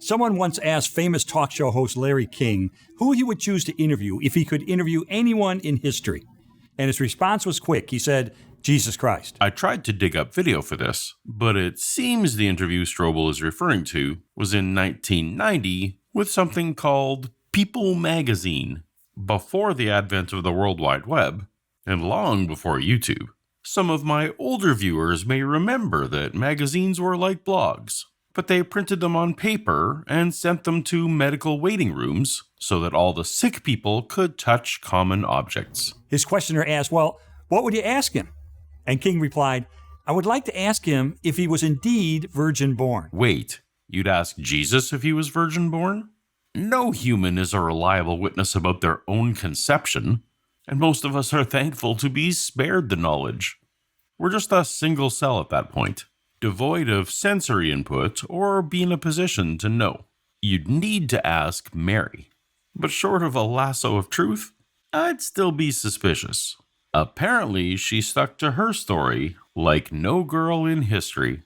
Someone once asked famous talk show host Larry King who he would choose to interview if he could interview anyone in history. And his response was quick. He said, Jesus Christ. I tried to dig up video for this, but it seems the interview Strobel is referring to was in 1990 with something called People magazine, before the advent of the World Wide Web, and long before YouTube. Some of my older viewers may remember that magazines were like blogs, but they printed them on paper and sent them to medical waiting rooms so that all the sick people could touch common objects. His questioner asked, well, what would you ask him? And King replied, I would like to ask him if he was indeed virgin born. Wait, you'd ask Jesus if he was virgin born? No human is a reliable witness about their own conception, and most of us are thankful to be spared the knowledge. We're just a single cell at that point, devoid of sensory input or be in a position to know. You'd need to ask Mary, but short of a lasso of truth, I'd still be suspicious. Apparently, she stuck to her story like no girl in history.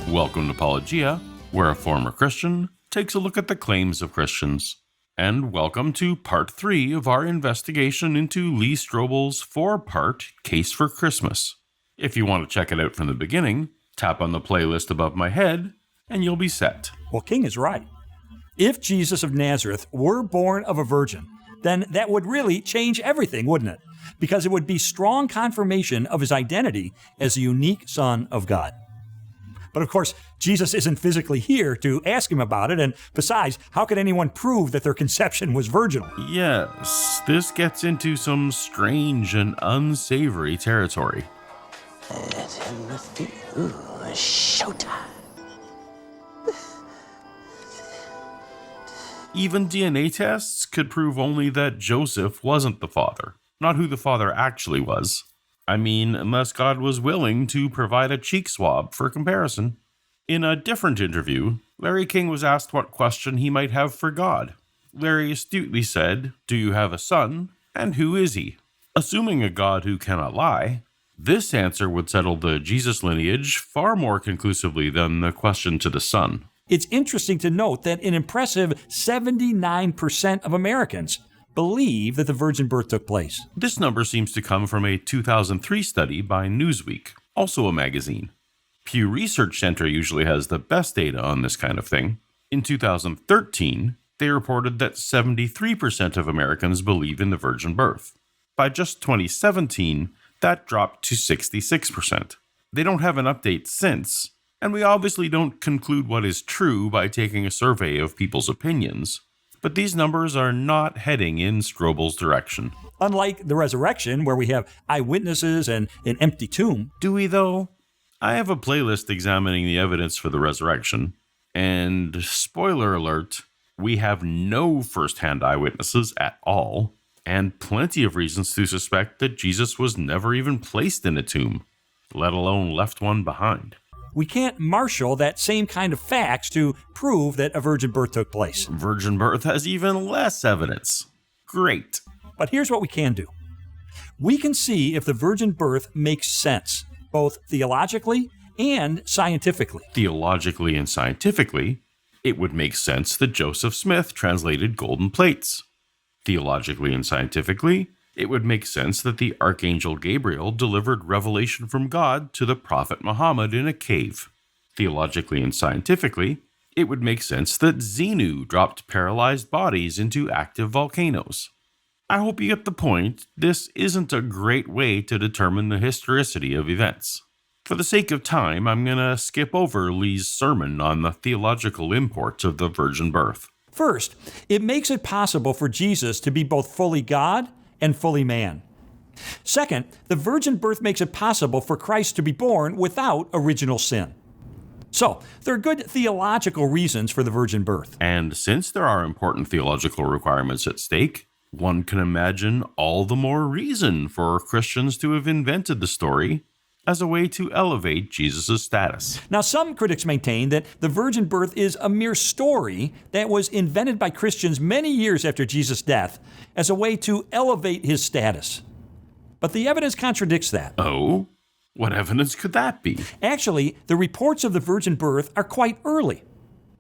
Welcome to Paulogia, where a former Christian takes a look at the claims of Christians. And welcome to part 3 of our investigation into Lee Strobel's 4-part Case for Christmas. If you want to check it out from the beginning, tap on the playlist above my head, and you'll be set. Well, King is right. If Jesus of Nazareth were born of a virgin, then that would really change everything, wouldn't it? Because it would be strong confirmation of his identity as the unique Son of God. But of course, Jesus isn't physically here to ask him about it, and besides, how could anyone prove that their conception was virginal? Yes, this gets into some strange and unsavory territory. Let him with you. Showtime. Even DNA tests could prove only that Joseph wasn't the father, not who the father actually was. I mean, unless God was willing to provide a cheek swab for comparison. In a different interview, Larry King was asked what question he might have for God. Larry astutely said, "Do you have a son, and who is he?" Assuming a God who cannot lie, this answer would settle the Jesus lineage far more conclusively than the question to the son. It's interesting to note that an impressive 79% of Americans believe that the virgin birth took place. This number seems to come from a 2003 study by Newsweek, also a magazine. Pew Research Center usually has the best data on this kind of thing. In 2013, they reported that 73% of Americans believe in the virgin birth. By just 2017, that dropped to 66%. They don't have an update since, and we obviously don't conclude what is true by taking a survey of people's opinions. But these numbers are not heading in Strobel's direction. Unlike the resurrection, where we have eyewitnesses and an empty tomb. Do we, though? I have a playlist examining the evidence for the resurrection, and spoiler alert, we have no first-hand eyewitnesses at all, and plenty of reasons to suspect that Jesus was never even placed in a tomb, let alone left one behind. We can't marshal that same kind of facts to prove that a virgin birth took place. Virgin birth has even less evidence. Great. But here's what we can do. We can see if the virgin birth makes sense, both theologically and scientifically. Theologically and scientifically, it would make sense that Joseph Smith translated golden plates. Theologically and scientifically, it would make sense that the Archangel Gabriel delivered revelation from God to the Prophet Muhammad in a cave. Theologically and scientifically, it would make sense that Xenu dropped paralyzed bodies into active volcanoes. I hope you get the point. This isn't a great way to determine the historicity of events. For the sake of time, I'm going to skip over Lee's sermon on the theological import of the virgin birth. First, it makes it possible for Jesus to be both fully God and fully man. Second, the virgin birth makes it possible for Christ to be born without original sin. So, there are good theological reasons for the virgin birth. And since there are important theological requirements at stake, one can imagine all the more reason for Christians to have invented the story as a way to elevate Jesus' status. Now, some critics maintain that the virgin birth is a mere story that was invented by Christians many years after Jesus' death as a way to elevate his status. But the evidence contradicts that. Oh? What evidence could that be? Actually, the reports of the virgin birth are quite early.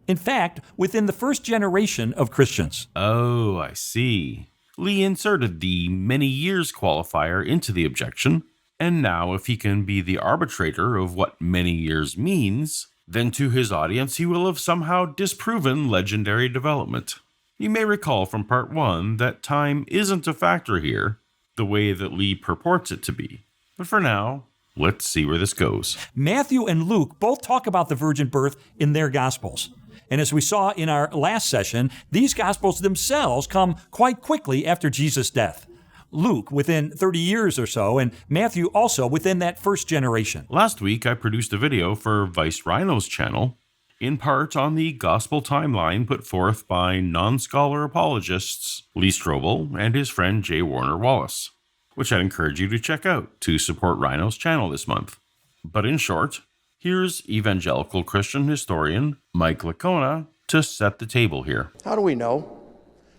In fact, within the first generation of Christians. Oh, I see. Lee inserted the many years qualifier into the objection, and now if he can be the arbitrator of what many years means, then to his audience he will have somehow disproven legendary development. You may recall from part 1 that time isn't a factor here, the way that Lee purports it to be. But for now, let's see where this goes. Matthew and Luke both talk about the virgin birth in their Gospels. And as we saw in our last session, these Gospels themselves come quite quickly after Jesus' death. Luke within 30 years or so, and Matthew also within that first generation. Last week, I produced a video for Vice Rhino's channel, in part on the Gospel timeline put forth by non-scholar apologists Lee Strobel and his friend J. Warner Wallace, which I'd encourage you to check out to support Rhino's channel this month. But in short, here's evangelical Christian historian Mike Licona to set the table here. How do we know?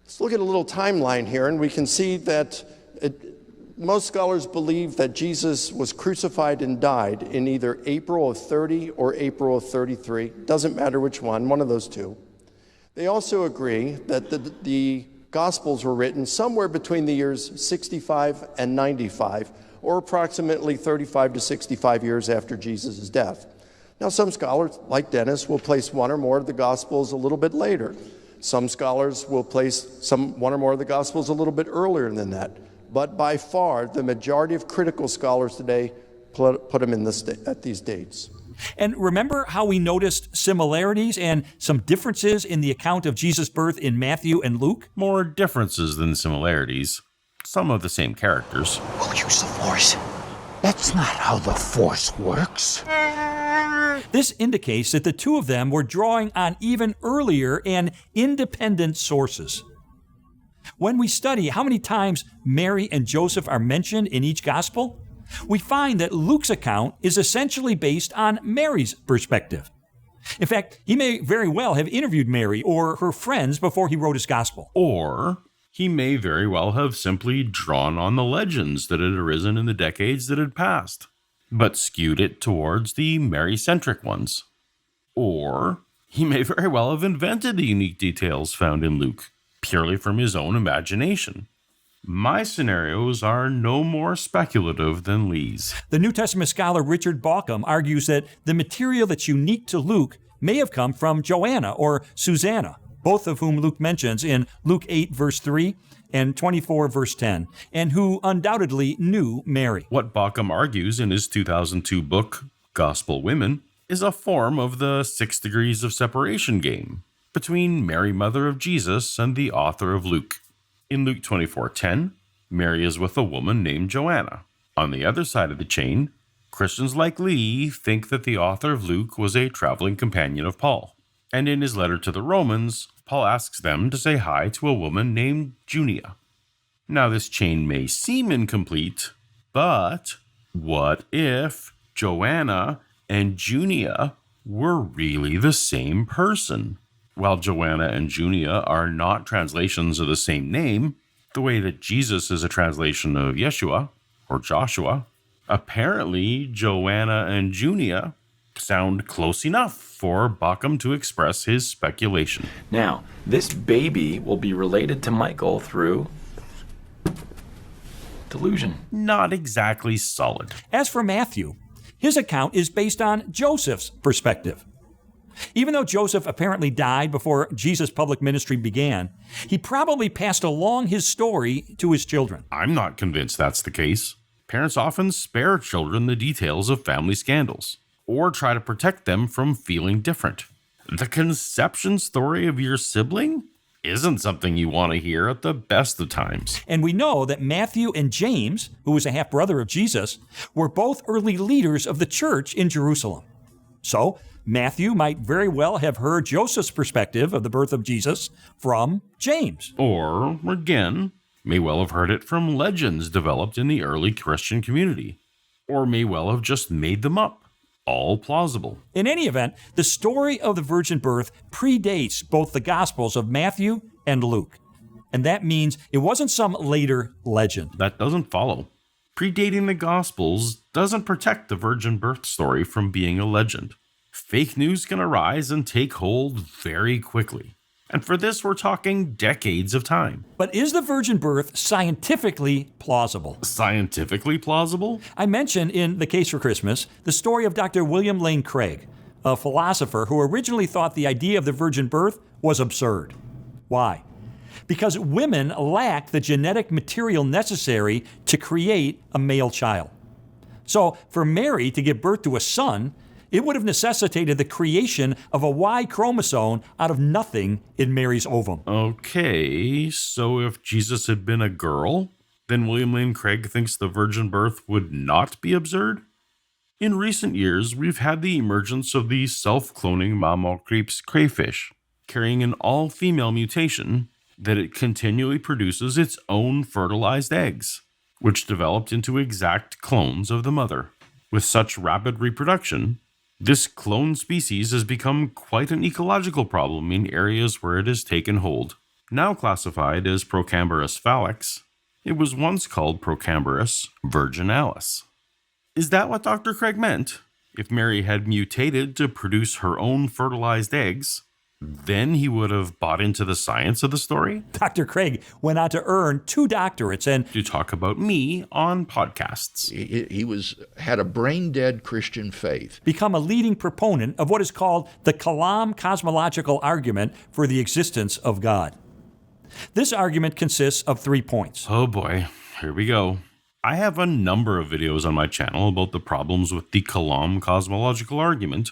Let's look at a little timeline here, and we can see that most scholars believe that Jesus was crucified and died in either April of 30 or April of 33. Doesn't matter which one of those two. They also agree that the Gospels were written somewhere between the years 65 and 95, or approximately 35 to 65 years after Jesus' death. Now, some scholars, like Dennis, will place one or more of the Gospels a little bit later. Some scholars will place one or more of the Gospels a little bit earlier than that. But by far, the majority of critical scholars today put them in at these dates. And remember how we noticed similarities and some differences in the account of Jesus' birth in Matthew and Luke? More differences than similarities. Some of the same characters. We'll use the Force. That's not how the Force works. This indicates that the two of them were drawing on even earlier and independent sources. When we study how many times Mary and Joseph are mentioned in each gospel, we find that Luke's account is essentially based on Mary's perspective. In fact, he may very well have interviewed Mary or her friends before he wrote his gospel. Or he may very well have simply drawn on the legends that had arisen in the decades that had passed, but skewed it towards the Mary-centric ones. Or he may very well have invented the unique details found in Luke, purely from his own imagination. My scenarios are no more speculative than Lee's. The New Testament scholar Richard Bauckham argues that the material that's unique to Luke may have come from Joanna or Susanna, both of whom Luke mentions in Luke 8, verse 3 and 24, verse 10, and who undoubtedly knew Mary. What Bauckham argues in his 2002 book, Gospel Women, is a form of the 6 degrees of separation game between Mary, mother of Jesus, and the author of Luke. In Luke 24:10, Mary is with a woman named Joanna. On the other side of the chain, Christians like Lee think that the author of Luke was a traveling companion of Paul. And in his letter to the Romans, Paul asks them to say hi to a woman named Junia. Now, this chain may seem incomplete, but what if Joanna and Junia were really the same person? While Joanna and Junia are not translations of the same name, the way that Jesus is a translation of Yeshua or Joshua, apparently Joanna and Junia sound close enough for Bauckham to express his speculation. Now, this baby will be related to Michael through delusion. Not exactly solid. As for Matthew, his account is based on Joseph's perspective. Even though Joseph apparently died before Jesus' public ministry began, he probably passed along his story to his children. I'm not convinced that's the case. Parents often spare children the details of family scandals, or try to protect them from feeling different. The conception story of your sibling isn't something you want to hear at the best of times. And we know that Matthew and James, who was a half-brother of Jesus, were both early leaders of the church in Jerusalem. So, Matthew might very well have heard Joseph's perspective of the birth of Jesus from James. Or, again, may well have heard it from legends developed in the early Christian community. Or may well have just made them up. All plausible. In any event, the story of the virgin birth predates both the Gospels of Matthew and Luke. And that means it wasn't some later legend. That doesn't follow. predating the Gospels doesn't protect the virgin birth story from being a legend. Fake news can arise and take hold very quickly. And for this, we're talking decades of time. But is the virgin birth scientifically plausible? Scientifically plausible? I mentioned in The Case for Christmas the story of Dr. William Lane Craig, a philosopher who originally thought the idea of the virgin birth was absurd. Why? Because women lacked the genetic material necessary to create a male child. So for Mary to give birth to a son, it would have necessitated the creation of a Y chromosome out of nothing in Mary's ovum. Okay, so if Jesus had been a girl, then William Lane Craig thinks the virgin birth would not be absurd? In recent years, we've had the emergence of the self-cloning Mammal-Krebs crayfish, carrying an all-female mutation that it continually produces its own fertilized eggs, which developed into exact clones of the mother. With such rapid reproduction, this clone species has become quite an ecological problem in areas where it has taken hold. Now classified as Procambarus fallax, it was once called Procambarus virginalis. Is that what Dr. Craig meant? If Mary had mutated to produce her own fertilized eggs, then he would have bought into the science of the story? Dr. Craig went on to earn 2 doctorates and to talk about me on podcasts. He had a brain-dead Christian faith. become a leading proponent of what is called the Kalam cosmological argument for the existence of God. This argument consists of 3 points. Oh boy, here we go. I have a number of videos on my channel about the problems with the Kalam cosmological argument,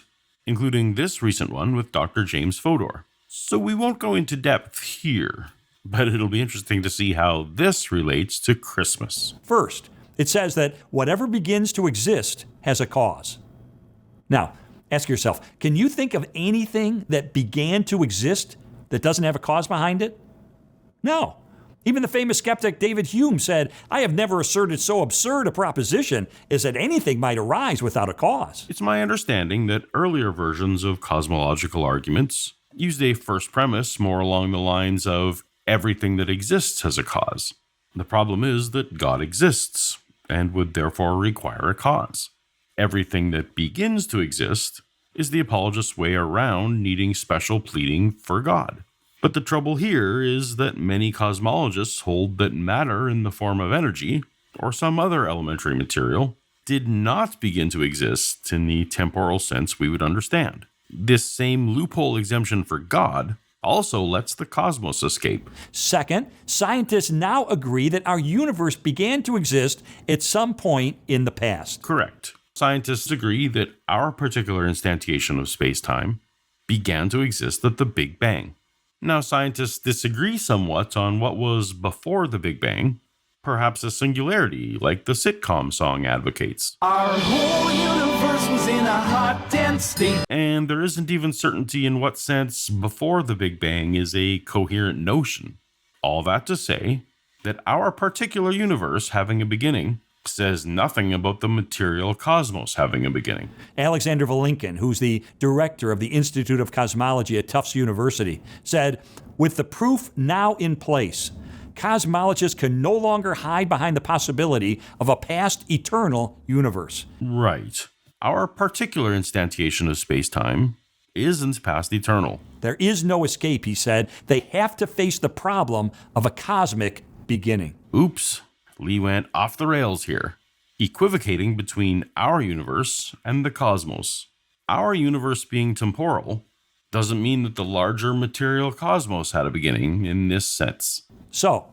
including this recent one with Dr. James Fodor. So we won't go into depth here, but it'll be interesting to see how this relates to Christmas. First, it says that whatever begins to exist has a cause. Now, ask yourself, can you think of anything that began to exist that doesn't have a cause behind it? No. Even the famous skeptic David Hume said, "I have never asserted so absurd a proposition as that anything might arise without a cause." It's my understanding that earlier versions of cosmological arguments used a first premise more along the lines of everything that exists has a cause. The problem is that God exists and would therefore require a cause. Everything that begins to exist is the apologist's way around needing special pleading for God. But the trouble here is that many cosmologists hold that matter in the form of energy, or some other elementary material, did not begin to exist in the temporal sense we would understand. This same loophole exemption for God also lets the cosmos escape. Second, scientists now agree that our universe began to exist at some point in the past. Correct. Scientists agree that our particular instantiation of space-time began to exist at the Big Bang. Now, scientists disagree somewhat on what was before the Big Bang, perhaps a singularity like the sitcom song advocates. Our whole universe was in a hot, dense state. And there isn't even certainty in what sense before the Big Bang is a coherent notion. All that to say that our particular universe having a beginning says nothing about the material cosmos having a beginning. Alexander Vilenkin, who's the director of the Institute of Cosmology at Tufts University, said, "With the proof now in place, cosmologists can no longer hide behind the possibility of a past eternal universe." Right. Our particular instantiation of space-time isn't past eternal. There is no escape, he said. They have to face the problem of a cosmic beginning. Oops. Lee went off the rails here, equivocating between our universe and the cosmos. Our universe being temporal doesn't mean that the larger material cosmos had a beginning in this sense. So,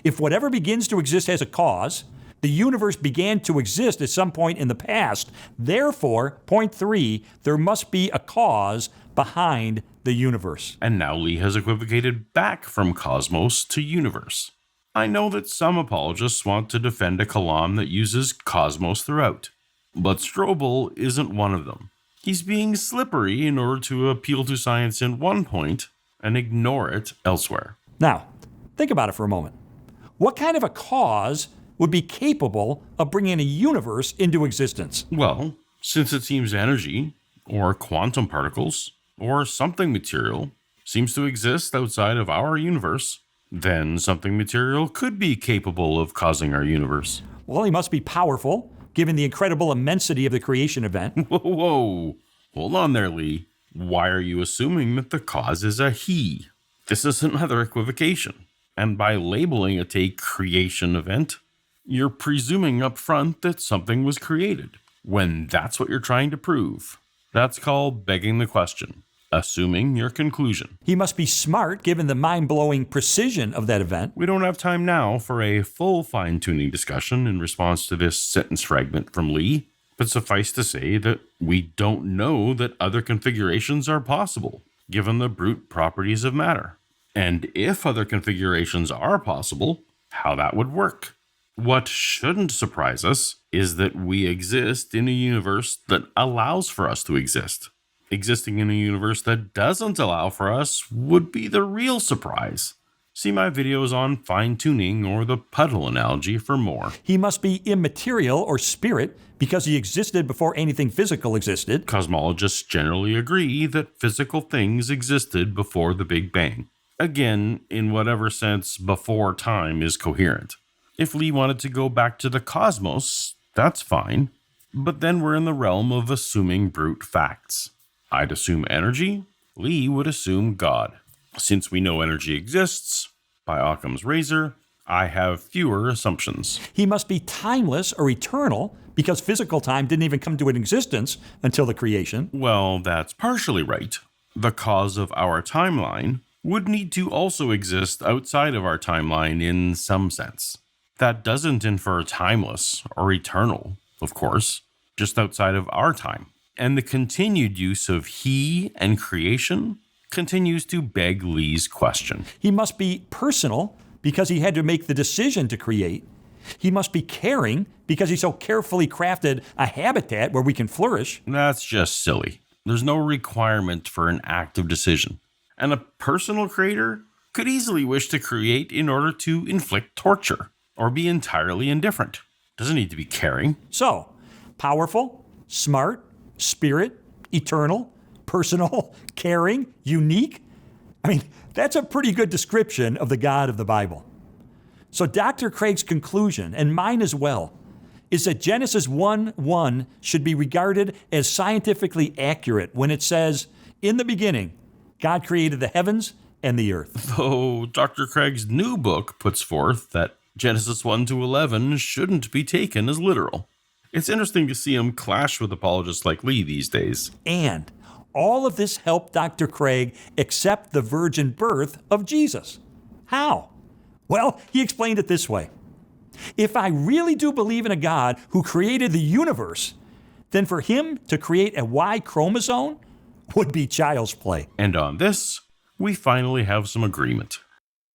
if whatever begins to exist has a cause, the universe began to exist at some point in the past. Therefore, point 3, there must be a cause behind the universe. And now Lee has equivocated back from cosmos to universe. I know that some apologists want to defend a Kalam that uses cosmos throughout, but Strobel isn't one of them. He's being slippery in order to appeal to science in one point and ignore it elsewhere. Now, think about it for a moment. What kind of a cause would be capable of bringing a universe into existence? Well, since it seems energy, or quantum particles, or something material seems to exist outside of our universe, then something material could be capable of causing our universe. Well, he must be powerful, given the incredible immensity of the creation event. Whoa. Hold on there, Lee. Why are you assuming that the cause is a he? This is another equivocation. And by labeling it a creation event, you're presuming up front that something was created, when that's what you're trying to prove. That's called begging the question, assuming your conclusion. He must be smart, given the mind-blowing precision of that event. We don't have time now for a full fine-tuning discussion in response to this sentence fragment from Lee, but suffice to say that we don't know that other configurations are possible, given the brute properties of matter. And if other configurations are possible, how that would work. What shouldn't surprise us is that we exist in a universe that allows for us to exist. Existing in a universe that doesn't allow for us would be the real surprise. See my videos on fine-tuning or the puddle analogy for more. He must be immaterial or spirit because he existed before anything physical existed. Cosmologists generally agree that physical things existed before the Big Bang. Again, in whatever sense before time is coherent. If Lee wanted to go back to the cosmos, that's fine. But then we're in the realm of assuming brute facts. I'd assume energy. Lee would assume God. Since we know energy exists, by Occam's razor, I have fewer assumptions. He must be timeless or eternal because physical time didn't even come to an existence until the creation. Well, that's partially right. The cause of our timeline would need to also exist outside of our timeline in some sense. That doesn't infer timeless or eternal, of course, just outside of our time. And the continued use of he and creation continues to beg Lee's question. He must be personal because he had to make the decision to create. He must be caring because he so carefully crafted a habitat where we can flourish. That's just silly. There's no requirement for an active decision. And a personal creator could easily wish to create in order to inflict torture or be entirely indifferent. Doesn't need to be caring. So, powerful, smart, spirit, eternal, personal, caring, unique. I mean, that's a pretty good description of the God of the Bible. So Dr. Craig's conclusion, and mine as well, is that Genesis 1:1 should be regarded as scientifically accurate when it says, "In the beginning, God created the heavens and the earth." Though Dr. Craig's new book puts forth that Genesis 1-11 shouldn't be taken as literal. It's interesting to see him clash with apologists like Lee these days. And all of this helped Dr. Craig accept the virgin birth of Jesus. How? Well, he explained it this way. If I really do believe in a God who created the universe, then for him to create a Y chromosome would be child's play. And on this, we finally have some agreement.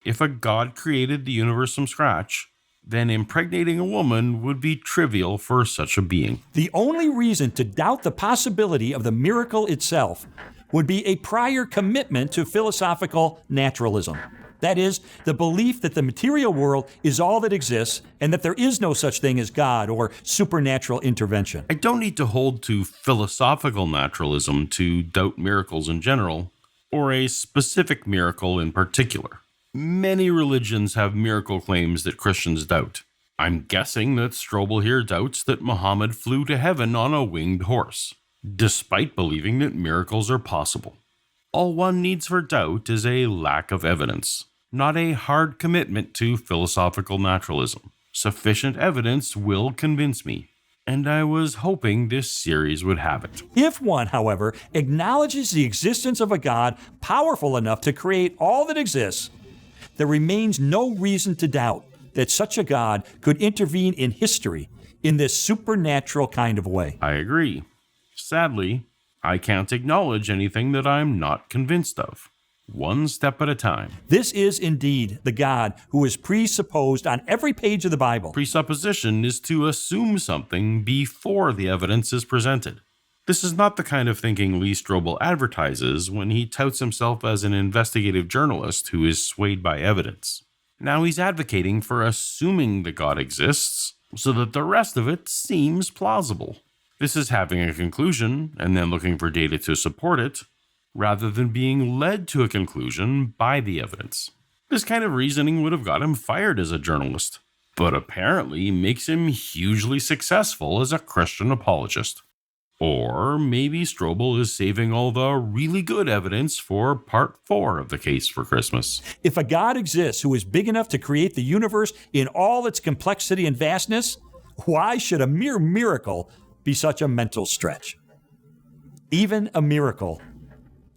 If a God created the universe from scratch, then impregnating a woman would be trivial for such a being. The only reason to doubt the possibility of the miracle itself would be a prior commitment to philosophical naturalism. That is, the belief that the material world is all that exists and that there is no such thing as God or supernatural intervention. I don't need to hold to philosophical naturalism to doubt miracles in general, or a specific miracle in particular. Many religions have miracle claims that Christians doubt. I'm guessing that Strobel here doubts that Muhammad flew to heaven on a winged horse, despite believing that miracles are possible. All one needs for doubt is a lack of evidence, not a hard commitment to philosophical naturalism. Sufficient evidence will convince me, and I was hoping this series would have it. If one, however, acknowledges the existence of a God powerful enough to create all that exists, there remains no reason to doubt that such a God could intervene in history in this supernatural kind of way. I agree. Sadly, I can't acknowledge anything that I'm not convinced of. One step at a time. This is indeed the God who is presupposed on every page of the Bible. Presupposition is to assume something before the evidence is presented. This is not the kind of thinking Lee Strobel advertises when he touts himself as an investigative journalist who is swayed by evidence. Now he's advocating for assuming that God exists so that the rest of it seems plausible. This is having a conclusion and then looking for data to support it, rather than being led to a conclusion by the evidence. This kind of reasoning would have got him fired as a journalist. but apparently makes him hugely successful as a Christian apologist. Or maybe Strobel is saving all the really good evidence for part 4 of the case for Christmas. If a God exists who is big enough to create the universe in all its complexity and vastness, why should a mere miracle be such a mental stretch? Even a miracle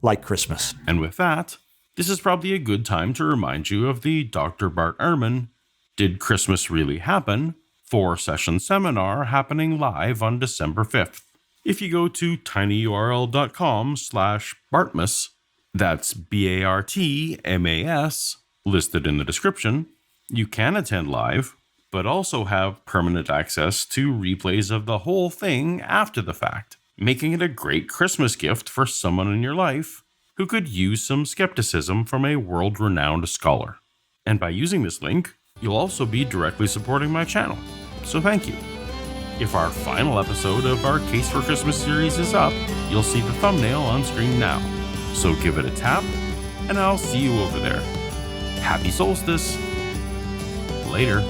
like Christmas. And with that, this is probably a good time to remind you of the Dr. Bart Ehrman Did Christmas Really Happen? 4-session seminar happening live on December 5th. If you go to tinyurl.com/Bartmas, that's BARTMAS, listed in the description, you can attend live, but also have permanent access to replays of the whole thing after the fact, making it a great Christmas gift for someone in your life who could use some skepticism from a world-renowned scholar. And by using this link, you'll also be directly supporting my channel, so thank you. If our final episode of our Case for Christmas series is up, you'll see the thumbnail on screen now. So give it a tap, and I'll see you over there. Happy solstice! Later.